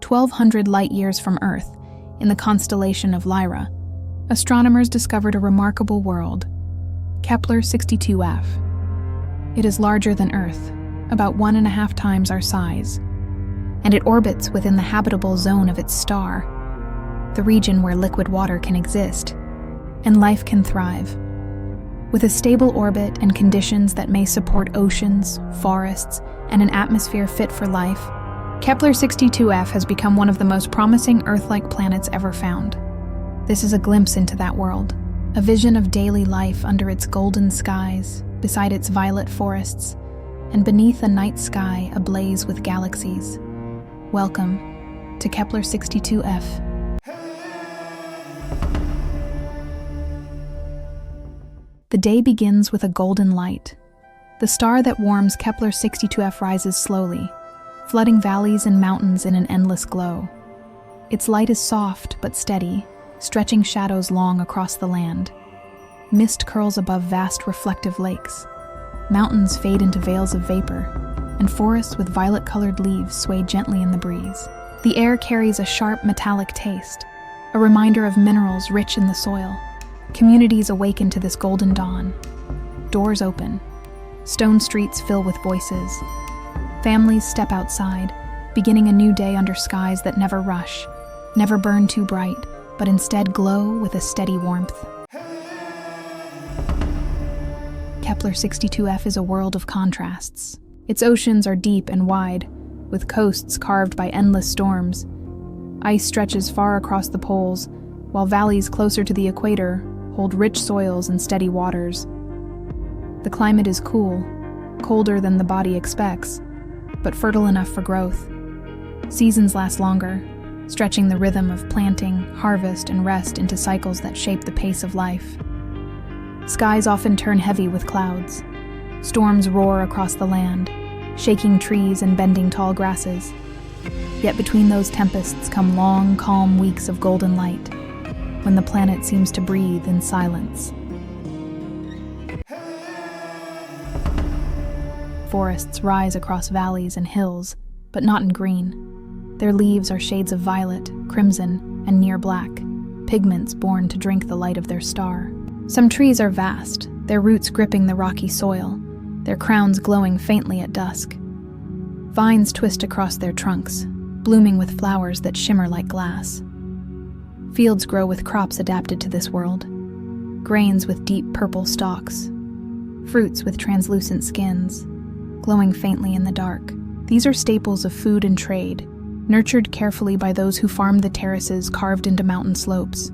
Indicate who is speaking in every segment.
Speaker 1: 1,200 light-years from Earth, in the constellation of Lyra, astronomers discovered a remarkable world, Kepler-62f. It is larger than Earth, about 1.5 times our size, and it orbits within the habitable zone of its star, the region where liquid water can exist, and life can thrive. With a stable orbit and conditions that may support oceans, forests, and an atmosphere fit for life, Kepler-62f has become one of the most promising Earth-like planets ever found. This is a glimpse into that world, a vision of daily life under its golden skies, beside its violet forests, and beneath a night sky ablaze with galaxies. Welcome to Kepler-62f. The day begins with a golden light. The star that warms Kepler-62f rises slowly, flooding valleys and mountains in an endless glow. Its light is soft but steady, stretching shadows long across the land. Mist curls above vast reflective lakes. Mountains fade into veils of vapor, and forests with violet-colored leaves sway gently in the breeze. The air carries a sharp metallic taste, a reminder of minerals rich in the soil. Communities awaken to this golden dawn. Doors open. Stone streets fill with voices. Families step outside, beginning a new day under skies that never rush, never burn too bright, but instead glow with a steady warmth. Kepler-62f is a world of contrasts. Its oceans are deep and wide, with coasts carved by endless storms. Ice stretches far across the poles, while valleys closer to the equator hold rich soils and steady waters. The climate is cool, colder than the body expects, but fertile enough for growth. Seasons last longer, stretching the rhythm of planting, harvest, and rest into cycles that shape the pace of life. Skies often turn heavy with clouds. Storms roar across the land, shaking trees and bending tall grasses. Yet between those tempests come long, calm weeks of golden light, when the planet seems to breathe in silence. Forests rise across valleys and hills, but not in green. Their leaves are shades of violet, crimson, and near black, pigments born to drink the light of their star. Some trees are vast, their roots gripping the rocky soil, their crowns glowing faintly at dusk. Vines twist across their trunks, blooming with flowers that shimmer like glass. Fields grow with crops adapted to this world, grains with deep purple stalks, fruits with translucent skins, glowing faintly in the dark. These are staples of food and trade, nurtured carefully by those who farm the terraces carved into mountain slopes.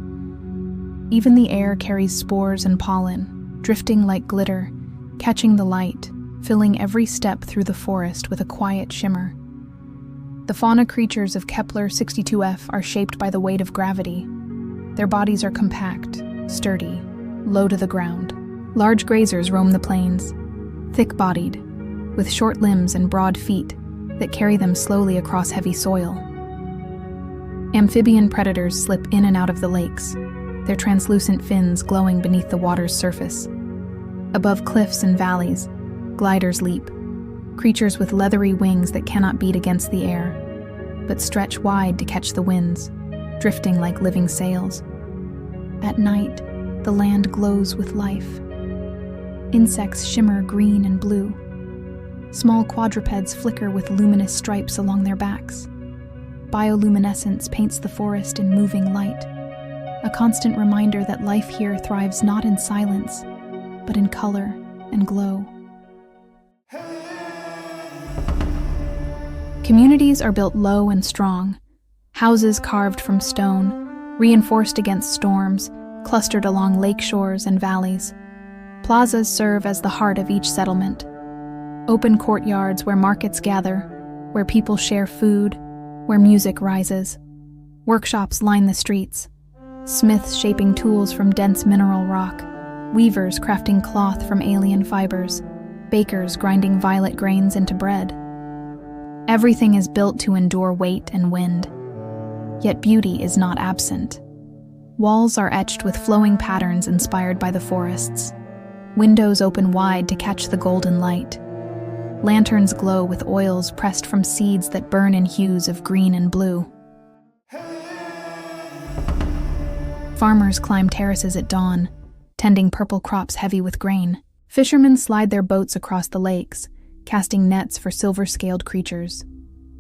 Speaker 1: Even the air carries spores and pollen, drifting like glitter, catching the light, filling every step through the forest with a quiet shimmer. The fauna creatures of Kepler-62f are shaped by the weight of gravity. Their bodies are compact, sturdy, low to the ground. Large grazers roam the plains, thick-bodied, with short limbs and broad feet that carry them slowly across heavy soil. Amphibian predators slip in and out of the lakes, their translucent fins glowing beneath the water's surface. Above cliffs and valleys, gliders leap, creatures with leathery wings that cannot beat against the air, but stretch wide to catch the winds, drifting like living sails. At night, the land glows with life. Insects shimmer green and blue. Small quadrupeds flicker with luminous stripes along their backs. Bioluminescence paints the forest in moving light, a constant reminder that life here thrives not in silence, but in color and glow. Communities are built low and strong, houses carved from stone, reinforced against storms, clustered along lake shores and valleys. Plazas serve as the heart of each settlement. Open courtyards where markets gather, where people share food, where music rises. Workshops line the streets, smiths shaping tools from dense mineral rock, weavers crafting cloth from alien fibers, bakers grinding violet grains into bread. Everything is built to endure weight and wind, yet beauty is not absent. Walls are etched with flowing patterns inspired by the forests. Windows open wide to catch the golden light. Lanterns glow with oils pressed from seeds that burn in hues of green and blue. Farmers climb terraces at dawn, tending purple crops heavy with grain. Fishermen slide their boats across the lakes, casting nets for silver-scaled creatures.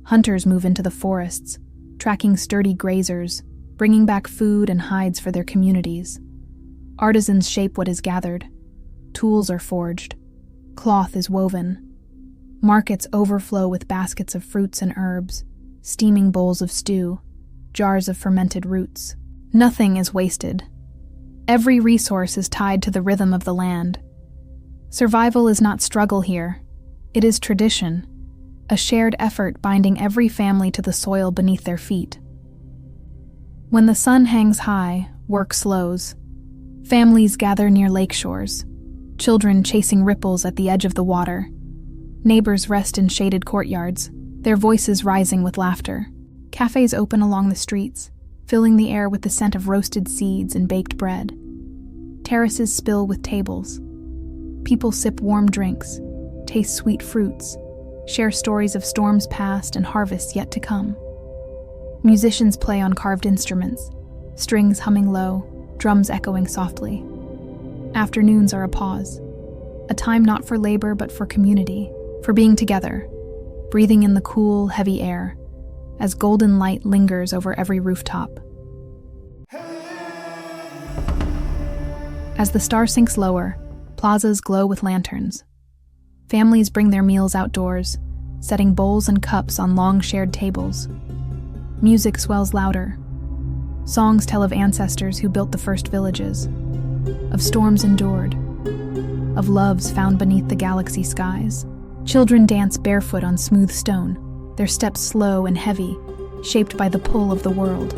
Speaker 1: Hunters move into the forests, tracking sturdy grazers, bringing back food and hides for their communities. Artisans shape what is gathered. Tools are forged. Cloth is woven. Markets overflow with baskets of fruits and herbs, steaming bowls of stew, jars of fermented roots. Nothing is wasted. Every resource is tied to the rhythm of the land. Survival is not struggle here. It is tradition, a shared effort binding every family to the soil beneath their feet. When the sun hangs high, work slows. Families gather near lake shores, children chasing ripples at the edge of the water. Neighbors rest in shaded courtyards, their voices rising with laughter. Cafes open along the streets, filling the air with the scent of roasted seeds and baked bread. Terraces spill with tables. People sip warm drinks, taste sweet fruits, share stories of storms past and harvests yet to come. Musicians play on carved instruments, strings humming low, drums echoing softly. Afternoons are a pause, a time not for labor but for community, for being together, breathing in the cool, heavy air, as golden light lingers over every rooftop. As the star sinks lower, plazas glow with lanterns. Families bring their meals outdoors, setting bowls and cups on long shared tables. Music swells louder. Songs tell of ancestors who built the first villages, of storms endured, of loves found beneath the galaxy skies. Children dance barefoot on smooth stone, their steps slow and heavy, shaped by the pull of the world.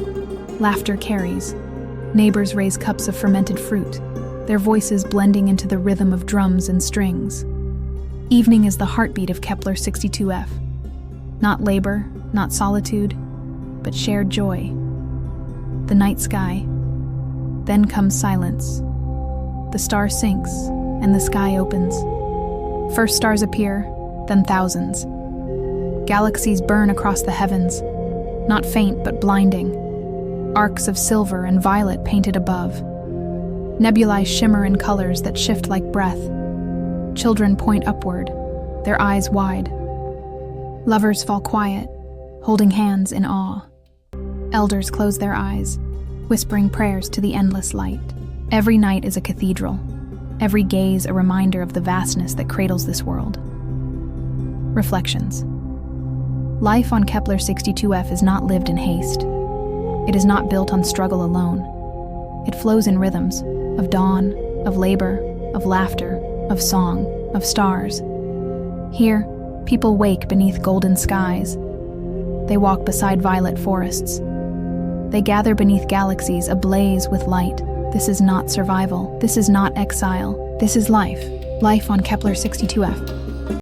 Speaker 1: Laughter carries. Neighbors raise cups of fermented fruit, their voices blending into the rhythm of drums and strings. Evening is the heartbeat of Kepler-62f. Not labor, not solitude, but shared joy. The night sky. Then comes silence. The star sinks, and the sky opens. First stars appear, then thousands. Galaxies burn across the heavens, not faint but blinding. Arcs of silver and violet painted above. Nebulae shimmer in colors that shift like breath. Children point upward, their eyes wide. Lovers fall quiet, holding hands in awe. Elders close their eyes, whispering prayers to the endless light. Every night is a cathedral, every gaze a reminder of the vastness that cradles this world. Reflections. Life on Kepler-62f is not lived in haste. It is not built on struggle alone. It flows in rhythms of dawn, of labor, of laughter, of song, of stars. Here, people wake beneath golden skies. They walk beside violet forests. They gather beneath galaxies ablaze with light. This is not survival. This is not exile. This is life. Life on Kepler-62f.